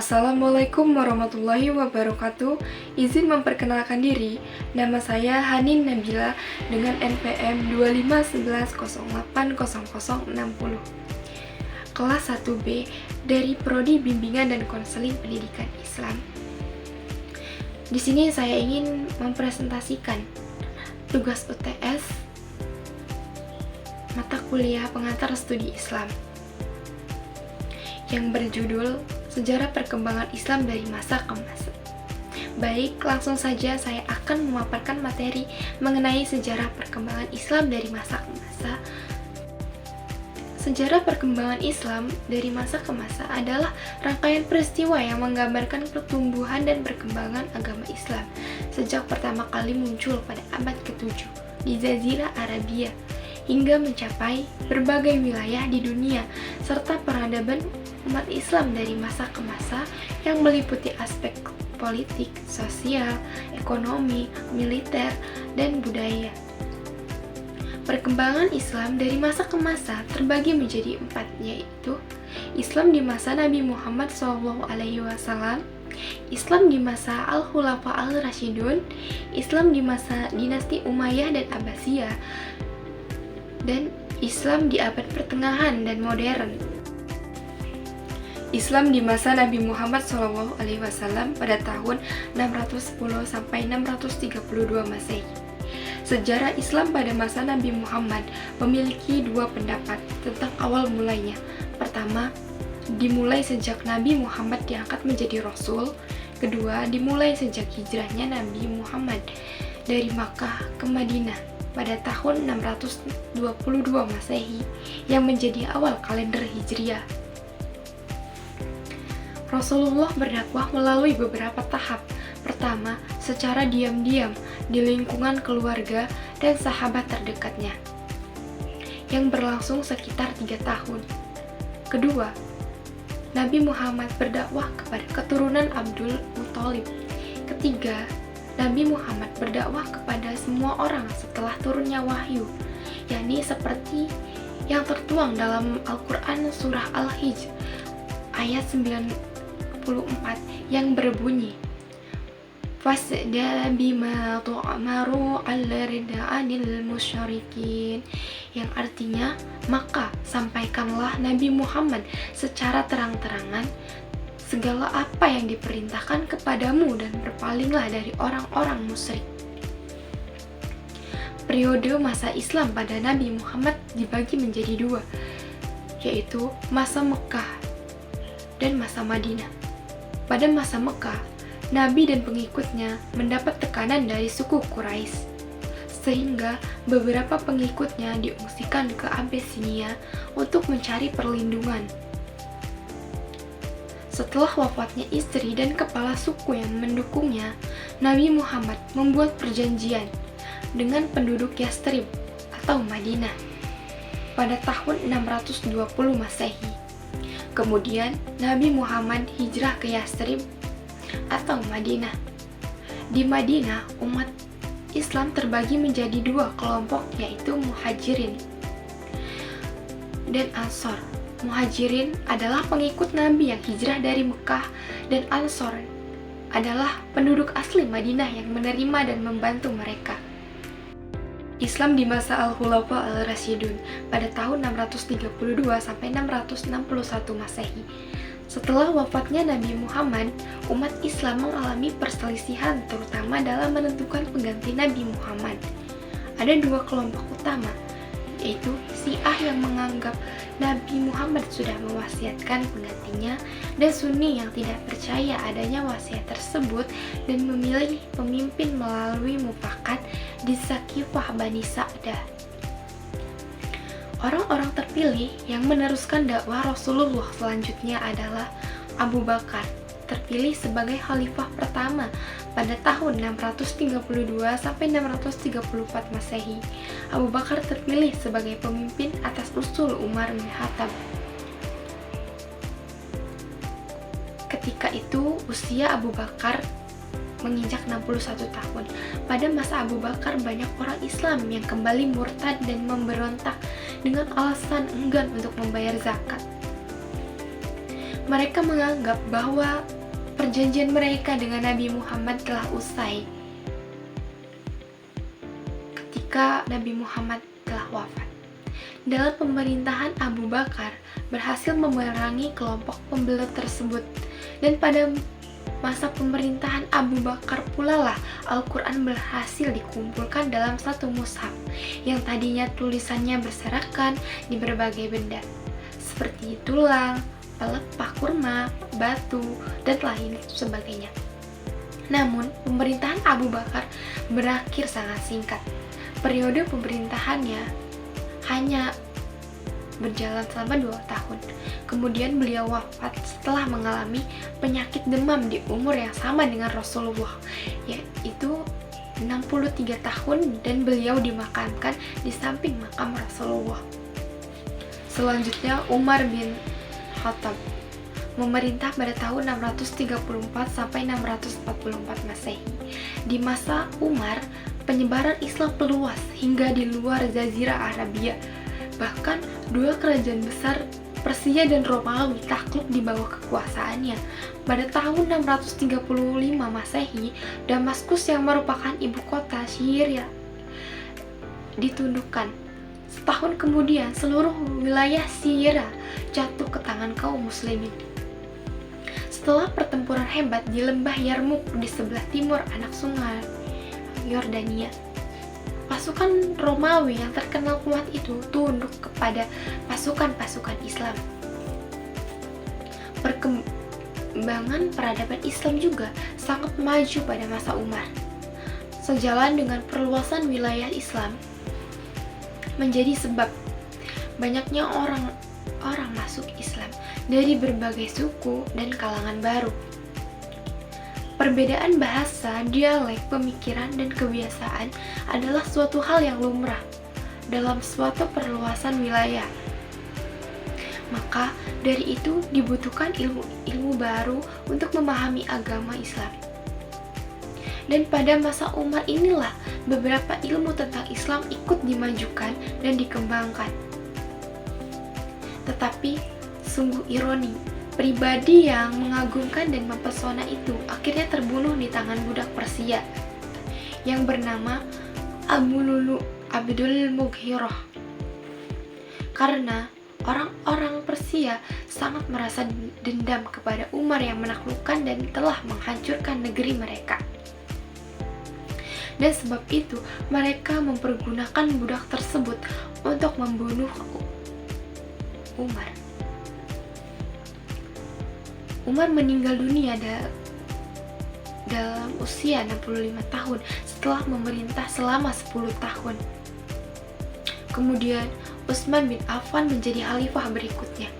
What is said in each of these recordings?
Assalamualaikum warahmatullahi wabarakatuh. Izin memperkenalkan diri, nama saya Hanin Nabila dengan NPM 2511080060. Kelas 1B dari Prodi Bimbingan dan Konseling Pendidikan Islam. Di sini saya ingin mempresentasikan tugas UTS mata kuliah pengantar studi Islam yang berjudul Sejarah Perkembangan Islam dari Masa ke Masa. Baik, langsung saja saya akan memaparkan materi mengenai sejarah perkembangan Islam dari masa ke masa. Sejarah perkembangan Islam dari masa ke masa adalah rangkaian peristiwa yang menggambarkan pertumbuhan dan perkembangan agama Islam sejak pertama kali muncul pada abad ke-7 di Jazirah Arabia hingga mencapai berbagai wilayah di dunia serta peradaban umat Islam dari masa ke masa yang meliputi aspek politik, sosial, ekonomi, militer, dan budaya. Perkembangan Islam dari masa ke masa terbagi menjadi 4, yaitu Islam di masa Nabi Muhammad SAW, Islam di masa Al-Khulafa Al-Rasyidun, Islam di masa dinasti Umayyah dan Abbasiyah, dan Islam di abad pertengahan dan modern. Islam di masa Nabi Muhammad SAW pada tahun 610 sampai 632 Masehi. Sejarah Islam pada masa Nabi Muhammad memiliki dua pendapat tentang awal mulainya. Pertama, dimulai sejak Nabi Muhammad diangkat menjadi Rasul. Kedua, dimulai sejak hijrahnya Nabi Muhammad dari Makkah ke Madinah pada tahun 622 Masehi yang menjadi awal kalender Hijriah. Rasulullah berdakwah melalui beberapa tahap. Pertama, secara diam-diam di lingkungan keluarga dan sahabat terdekatnya, yang berlangsung sekitar 3 tahun. Kedua, Nabi Muhammad berdakwah kepada keturunan Abdul Muthalib. Ketiga, Nabi Muhammad berdakwah kepada semua orang setelah turunnya wahyu, yakni seperti yang tertuang dalam Al-Quran Surah Al-Hijr ayat 94 yang berbunyi Fasda bima tu'maru al-rida anil musyrikin, yang artinya, maka sampaikanlah Nabi Muhammad secara terang-terangan segala apa yang diperintahkan kepadamu dan berpalinglah dari orang-orang musyrik. Periode masa Islam pada Nabi Muhammad dibagi menjadi 2, yaitu masa Mekah dan masa Madinah. Pada masa Mekah, Nabi dan pengikutnya mendapat tekanan dari suku Quraisy, sehingga beberapa pengikutnya diungsikan ke Abyssinia untuk mencari perlindungan. Setelah wafatnya istri dan kepala suku yang mendukungnya, Nabi Muhammad membuat perjanjian dengan penduduk Yastrib atau Madinah pada tahun 620 Masehi. Kemudian, Nabi Muhammad hijrah ke Yastrib atau Madinah. Di Madinah, umat Islam terbagi menjadi 2 kelompok, yaitu Muhajirin dan Ansor. Muhajirin adalah pengikut Nabi yang hijrah dari Mekah, dan Ansor adalah penduduk asli Madinah yang menerima dan membantu mereka. Islam di masa Al-Khulafa Al-Rasyidun pada tahun 632 sampai 661 Masehi. Setelah wafatnya Nabi Muhammad, umat Islam mengalami perselisihan terutama dalam menentukan pengganti Nabi Muhammad. Ada 2 kelompok utama, yaitu Syiah yang menganggap Nabi Muhammad sudah mewasiatkan penggantinya, dan Sunni yang tidak percaya adanya wasiat tersebut dan memilih pemimpin melalui mufakat di Saqifah Bani Sa'dah. Orang-orang terpilih yang meneruskan dakwah Rasulullah selanjutnya adalah Abu Bakar, terpilih sebagai khalifah pertama pada tahun 632 sampai 634 Masehi. Abu Bakar terpilih sebagai pemimpin atas usul Umar bin Khattab. Ketika itu, usia Abu Bakar menginjak 61 tahun. Pada masa Abu Bakar, banyak orang Islam yang kembali murtad dan memberontak dengan alasan enggan untuk membayar zakat. Mereka menganggap bahwa perjanjian mereka dengan Nabi Muhammad telah usai ketika Nabi Muhammad telah wafat. Dalam pemerintahan Abu Bakar berhasil memerangi kelompok pembelut tersebut, dan pada masa pemerintahan Abu Bakar pula lah Al-Quran berhasil dikumpulkan dalam satu mushaf yang tadinya tulisannya berserakan di berbagai benda seperti tulang, pelepah kurma, batu, dan lain sebagainya. Namun, pemerintahan Abu Bakar berakhir sangat singkat. Periode pemerintahannya hanya berjalan selama 2 tahun. Kemudian beliau wafat setelah mengalami penyakit demam di umur yang sama dengan Rasulullah, yaitu 63 tahun, dan beliau dimakamkan di samping makam Rasulullah. Selanjutnya Umar bin Khattab memerintah pada tahun 634 sampai 644 Masehi. Di masa Umar, penyebaran Islam meluas hingga di luar Jazirah Arabia. Bahkan dua kerajaan besar Persia dan Romawi takluk di bawah kekuasaannya. Pada tahun 635 Masehi, Damaskus yang merupakan ibu kota Syria ditundukkan. Setahun kemudian, seluruh wilayah Syria jatuh ke tangan kaum muslimin. Setelah pertempuran hebat di lembah Yarmuk di sebelah timur anak sungai Yordania, pasukan Romawi yang terkenal kuat itu tunduk kepada pasukan-pasukan Islam. Perkembangan peradaban Islam juga sangat maju pada masa Umar. Sejalan dengan perluasan wilayah Islam menjadi sebab banyaknya orang masuk Islam dari berbagai suku dan kalangan baru. Perbedaan bahasa, dialek, pemikiran, dan kebiasaan adalah suatu hal yang lumrah dalam suatu perluasan wilayah. Maka dari itu dibutuhkan ilmu baru untuk memahami agama Islam. Dan pada masa Umar inilah beberapa ilmu tentang Islam ikut dimajukan dan dikembangkan. Tetapi sungguh ironi, pribadi yang mengagumkan dan mempesona itu akhirnya terbunuh di tangan budak Persia yang bernama Abu Lulu Abdul Mughirah. Karena orang-orang Persia sangat merasa dendam kepada Umar yang menaklukkan dan telah menghancurkan negeri mereka. Dan sebab itu mereka mempergunakan budak tersebut untuk membunuh Umar. Umar meninggal dunia dalam usia 65 tahun setelah memerintah selama 10 tahun. Kemudian Utsman bin Affan menjadi khalifah berikutnya.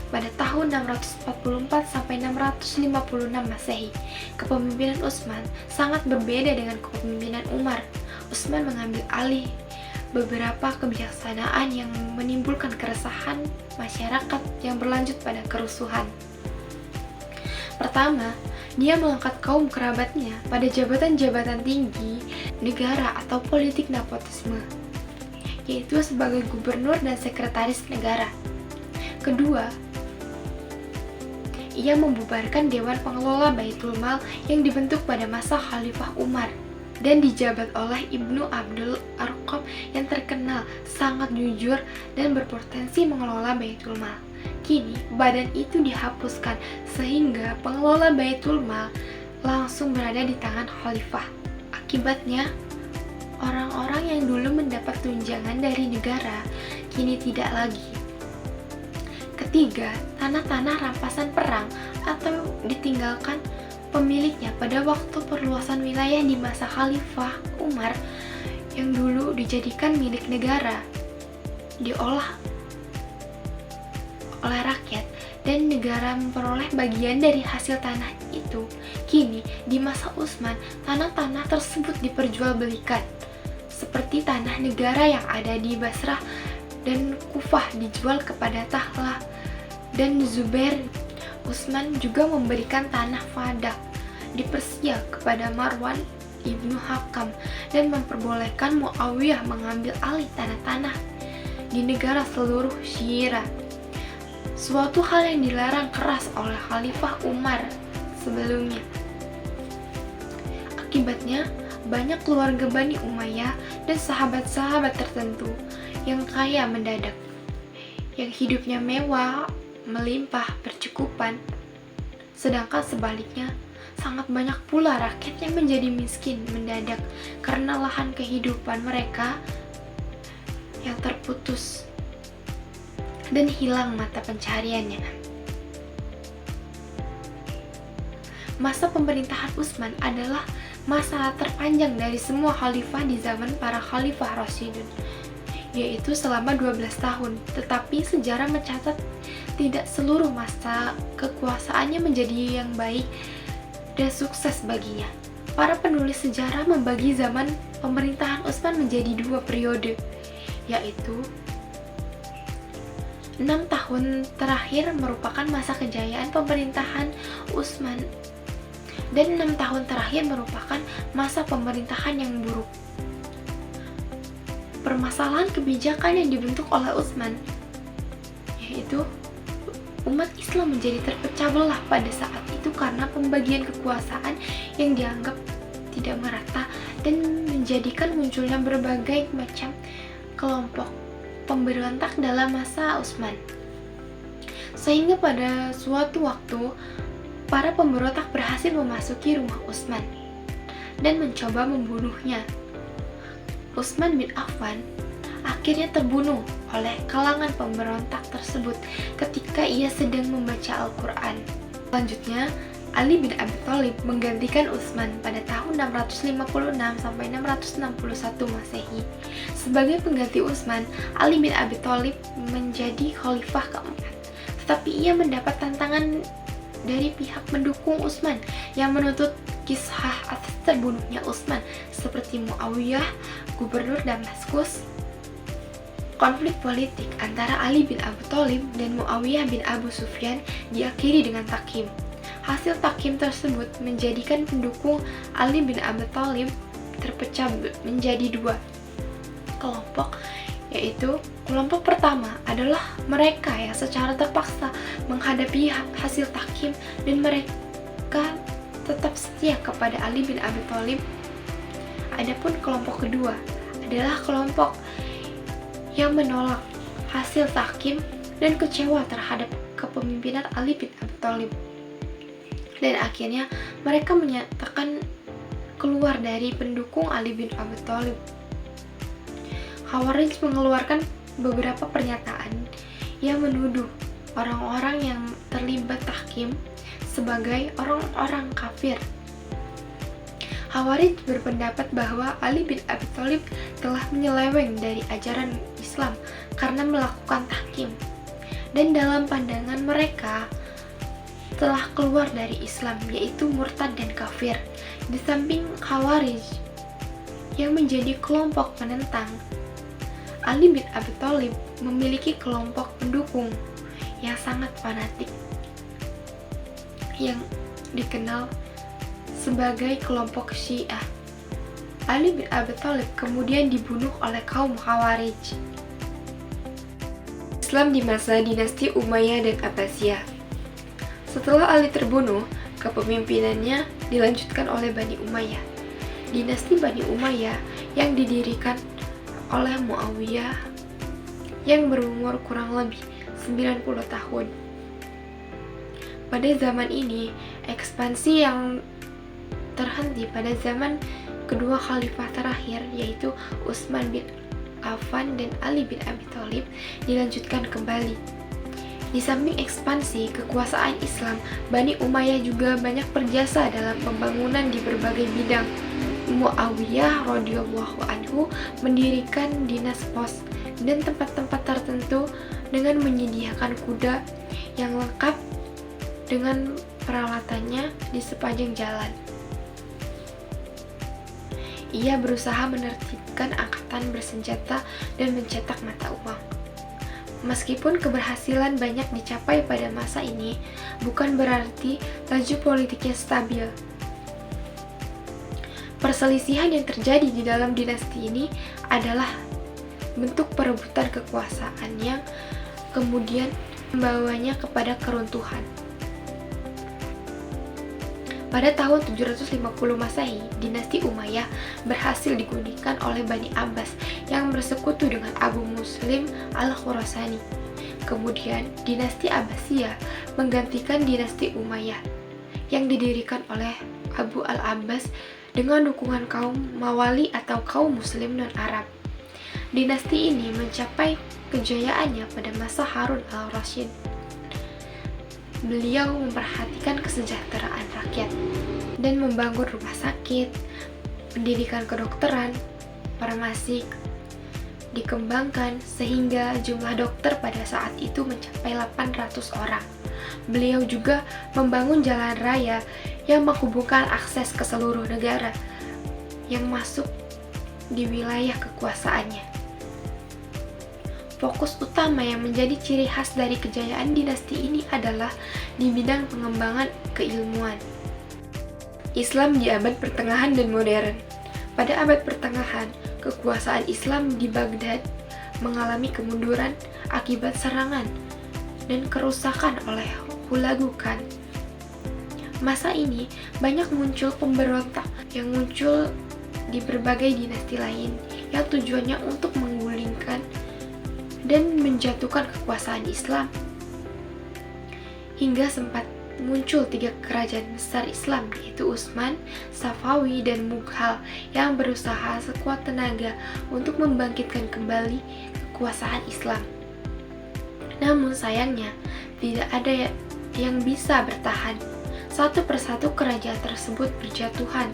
Pada tahun 644 sampai 656 Masehi, kepemimpinan Utsman sangat berbeda dengan kepemimpinan Umar. Utsman mengambil alih beberapa kebijaksanaan yang menimbulkan keresahan masyarakat yang berlanjut pada kerusuhan. Pertama, dia mengangkat kaum kerabatnya pada jabatan-jabatan tinggi negara atau politik nepotisme, yaitu sebagai gubernur dan sekretaris negara. Kedua, ia membubarkan Dewan Pengelola Baitul Mal yang dibentuk pada masa Khalifah Umar dan dijabat oleh Ibnu Abdul Arqam yang terkenal sangat jujur dan berpotensi mengelola Baitul Mal. Kini, badan itu dihapuskan sehingga pengelola Baitul Mal langsung berada di tangan Khalifah. Akibatnya, orang-orang yang dulu mendapat tunjangan dari negara kini tidak lagi. Ketiga, tanah-tanah rampasan perang atau ditinggalkan pemiliknya pada waktu perluasan wilayah di masa Khalifah Umar yang dulu dijadikan milik negara diolah oleh rakyat dan negara memperoleh bagian dari hasil tanah itu. Kini di masa Utsman, tanah-tanah tersebut diperjualbelikan seperti tanah negara yang ada di Basrah dan Kufah dijual kepada Tahlah dan Zubair. Utsman juga memberikan tanah Fadak di Persia kepada Marwan ibnu Hakam dan memperbolehkan Muawiyah mengambil alih tanah-tanah di negara seluruh Syria. Suatu hal yang dilarang keras oleh Khalifah Umar sebelumnya. Akibatnya, banyak keluarga Bani Umayyah dan sahabat-sahabat tertentu yang kaya mendadak, yang hidupnya mewah, melimpah, bercukupan. Sedangkan sebaliknya, sangat banyak pula rakyat yang menjadi miskin mendadak karena lahan kehidupan mereka yang terputus dan hilang mata pencahariannya. Masa pemerintahan Utsman adalah masa terpanjang dari semua khalifah di zaman para khalifah Rasyidun, yaitu selama 12 tahun. Tetapi sejarah mencatat tidak seluruh masa kekuasaannya menjadi yang baik dan sukses baginya. Para penulis sejarah membagi zaman pemerintahan Utsman menjadi 2 periode, yaitu 6 tahun terakhir merupakan masa kejayaan pemerintahan Utsman dan 6 tahun terakhir merupakan masa pemerintahan yang buruk. Permasalahan kebijakan yang dibentuk oleh Utsman, yaitu umat Islam menjadi terpecah belah pada saat itu karena pembagian kekuasaan yang dianggap tidak merata dan menjadikan munculnya berbagai macam kelompok pemberontak dalam masa Utsman. Sehingga pada suatu waktu para pemberontak berhasil memasuki rumah Utsman dan mencoba membunuhnya. Utsman bin Affan akhirnya terbunuh oleh kalangan pemberontak tersebut ketika ia sedang membaca Al-Quran. Selanjutnya, Ali bin Abi Thalib menggantikan Utsman pada tahun 656 sampai 661 Masehi. Sebagai pengganti Utsman, Ali bin Abi Thalib menjadi khalifah keempat. Tetapi ia mendapat tantangan dari pihak mendukung Utsman yang menuntut kisah atas terbunuhnya Utsman, seperti Muawiyah, gubernur Damaskus. Konflik politik antara Ali bin Abi Thalib dan Muawiyah bin Abu Sufyan diakhiri dengan takim. Hasil takim tersebut menjadikan pendukung Ali bin Abi Thalib terpecah menjadi 2 kelompok, yaitu kelompok pertama adalah mereka yang secara terpaksa menghadapi hasil takim dan mereka tetap setia kepada Ali bin Abi Thalib. Adapun kelompok kedua adalah kelompok yang menolak hasil takim dan kecewa terhadap kepemimpinan Ali bin Abi Thalib. Dan akhirnya mereka menyatakan keluar dari pendukung Ali bin Abi Thalib. Khawarij mengeluarkan beberapa pernyataan yang menuduh orang-orang yang terlibat tahkim sebagai orang-orang kafir. Khawarij berpendapat bahwa Ali bin Abi Thalib telah menyeleweng dari ajaran Islam karena melakukan tahkim, dan dalam pandangan mereka telah keluar dari Islam, yaitu murtad dan kafir. Di samping Khawarij yang menjadi kelompok penentang, Ali bin Abi Thalib memiliki kelompok pendukung yang sangat fanatik yang dikenal sebagai kelompok Syiah. Ali bin Abi Thalib kemudian dibunuh oleh kaum Khawarij. Islam di masa dinasti Umayyah dan Abbasiyah. Setelah Ali terbunuh, kepemimpinannya dilanjutkan oleh Bani Umayyah. Dinasti Bani Umayyah yang didirikan oleh Muawiyah yang berumur kurang lebih 90 tahun. Pada zaman ini, ekspansi yang terhenti pada zaman kedua khalifah terakhir, yaitu Utsman bin Affan dan Ali bin Abi Thalib, dilanjutkan kembali. Di samping ekspansi kekuasaan Islam, Bani Umayyah juga banyak berjasa dalam pembangunan di berbagai bidang. Muawiyah radhiyallahu anhu mendirikan dinas pos dan tempat-tempat tertentu dengan menyediakan kuda yang lengkap dengan peralatannya di sepanjang jalan. Ia berusaha menertibkan angkatan bersenjata dan mencetak mata uang. Meskipun keberhasilan banyak dicapai pada masa ini, bukan berarti laju politiknya stabil. Perselisihan yang terjadi di dalam dinasti ini adalah bentuk perebutan kekuasaan yang kemudian membawanya kepada keruntuhan. Pada tahun 750 Masehi, dinasti Umayyah berhasil digulingkan oleh Bani Abbas yang bersekutu dengan Abu Muslim al-Khurasani. Kemudian, dinasti Abbasiyah menggantikan dinasti Umayyah yang didirikan oleh Abu al-Abbas dengan dukungan kaum Mawali atau kaum Muslim non-Arab. Dinasti ini mencapai kejayaannya pada masa Harun al-Rasyid. Beliau memperhatikan kesejahteraan rakyat dan membangun rumah sakit, pendidikan kedokteran, farmasi dikembangkan sehingga jumlah dokter pada saat itu mencapai 800 orang. Beliau juga membangun jalan raya yang menghubungkan akses ke seluruh negara yang masuk di wilayah kekuasaannya. Fokus utama yang menjadi ciri khas dari kejayaan dinasti ini adalah di bidang pengembangan keilmuan. Islam di abad pertengahan dan modern. Pada abad pertengahan, kekuasaan Islam di Baghdad mengalami kemunduran akibat serangan dan kerusakan oleh Hulagu Khan. Masa ini banyak muncul pemberontak yang muncul di berbagai dinasti lain yang tujuannya untuk menggulingkan dan menjatuhkan kekuasaan Islam. Hingga sempat muncul 3 kerajaan besar Islam, yaitu Utsman, Safawi, dan Mughal yang berusaha sekuat tenaga untuk membangkitkan kembali kekuasaan Islam. Namun sayangnya, tidak ada yang bisa bertahan. Satu persatu kerajaan tersebut berjatuhan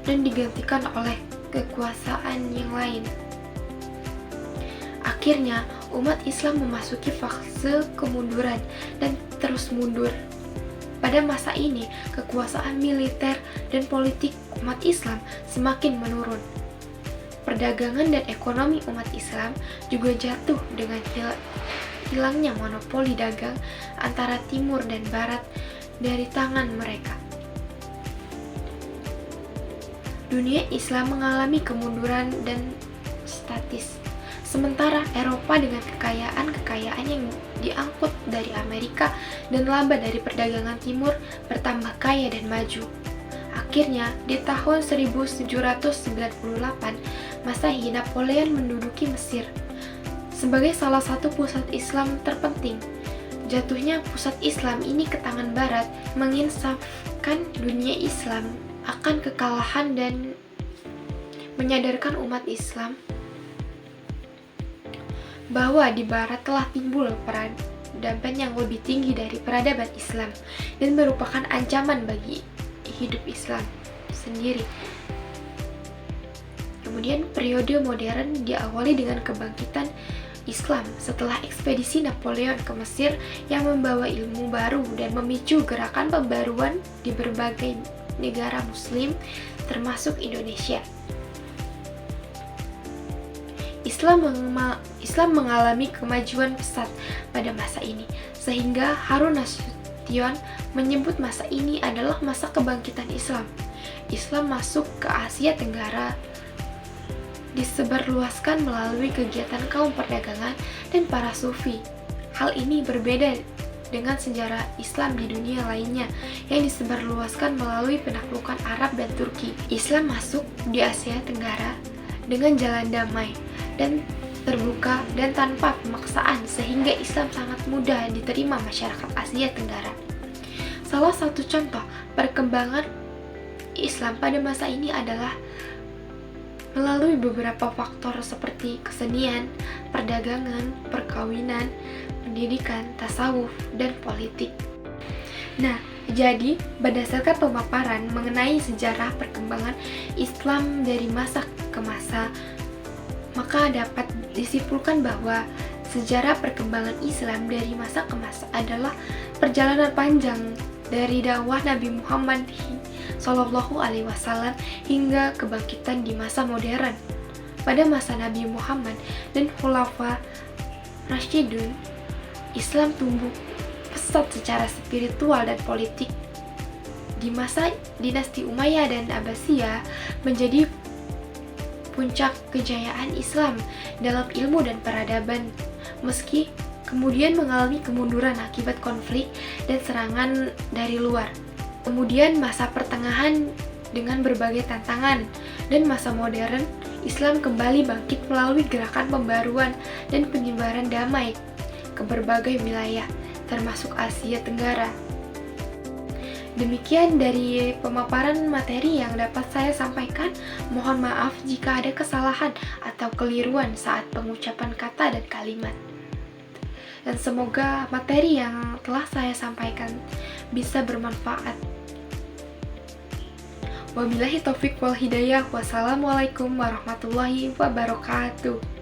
dan digantikan oleh kekuasaan yang lain. Akhirnya, umat Islam memasuki fase kemunduran dan terus mundur. Pada masa ini, kekuasaan militer dan politik umat Islam semakin menurun. Perdagangan dan ekonomi umat Islam juga jatuh dengan hilangnya monopoli dagang antara timur dan barat dari tangan mereka. Dunia Islam mengalami kemunduran dan statis. Sementara Eropa dengan kekayaan yang diangkut dari Amerika dan laba dari perdagangan timur bertambah kaya dan maju. Akhirnya, di tahun 1798 Masehi, Napoleon menduduki Mesir sebagai salah satu pusat Islam terpenting. Jatuhnya pusat Islam ini ke tangan Barat menginsafkan dunia Islam akan kekalahan dan menyadarkan umat Islam bahwa di Barat telah timbul peradaban yang lebih tinggi dari peradaban Islam dan merupakan ancaman bagi hidup Islam sendiri. Kemudian periode modern diawali dengan kebangkitan Islam setelah ekspedisi Napoleon ke Mesir yang membawa ilmu baru dan memicu gerakan pembaruan di berbagai negara Muslim termasuk Indonesia. Islam mengalami kemajuan pesat pada masa ini, sehingga Harun Nasution menyebut masa ini adalah masa kebangkitan Islam. Islam masuk ke Asia Tenggara, disebarluaskan melalui kegiatan kaum perdagangan dan para sufi. Hal ini berbeda dengan sejarah Islam di dunia lainnya yang disebarluaskan melalui penaklukan Arab dan Turki. Islam masuk di Asia Tenggara dengan jalan damai dan terbuka dan tanpa pemaksaan, sehingga Islam sangat mudah diterima masyarakat Asia Tenggara. Salah satu contoh perkembangan Islam pada masa ini adalah melalui beberapa faktor seperti kesenian, perdagangan, perkawinan, pendidikan, tasawuf, dan politik. Nah, jadi berdasarkan pemaparan mengenai sejarah perkembangan Islam dari masa ke masa, maka dapat disimpulkan bahwa sejarah perkembangan Islam dari masa ke masa adalah perjalanan panjang dari dakwah Nabi Muhammad SAW hingga kebangkitan di masa modern. Pada masa Nabi Muhammad dan Khulafa Rasyidun, Islam tumbuh pesat secara spiritual dan politik. Di masa dinasti Umayyah dan Abbasiyah menjadi puncak kejayaan Islam dalam ilmu dan peradaban, meski kemudian mengalami kemunduran akibat konflik dan serangan dari luar. Kemudian masa pertengahan dengan berbagai tantangan, dan masa modern, Islam kembali bangkit melalui gerakan pembaruan dan penyebaran damai ke berbagai wilayah, termasuk Asia Tenggara. Demikian dari pemaparan materi yang dapat saya sampaikan. Mohon maaf jika ada kesalahan atau keliruan saat pengucapan kata dan kalimat. Dan semoga materi yang telah saya sampaikan bisa bermanfaat. Wabillahi taufik wal hidayah. Wassalamualaikum warahmatullahi wabarakatuh.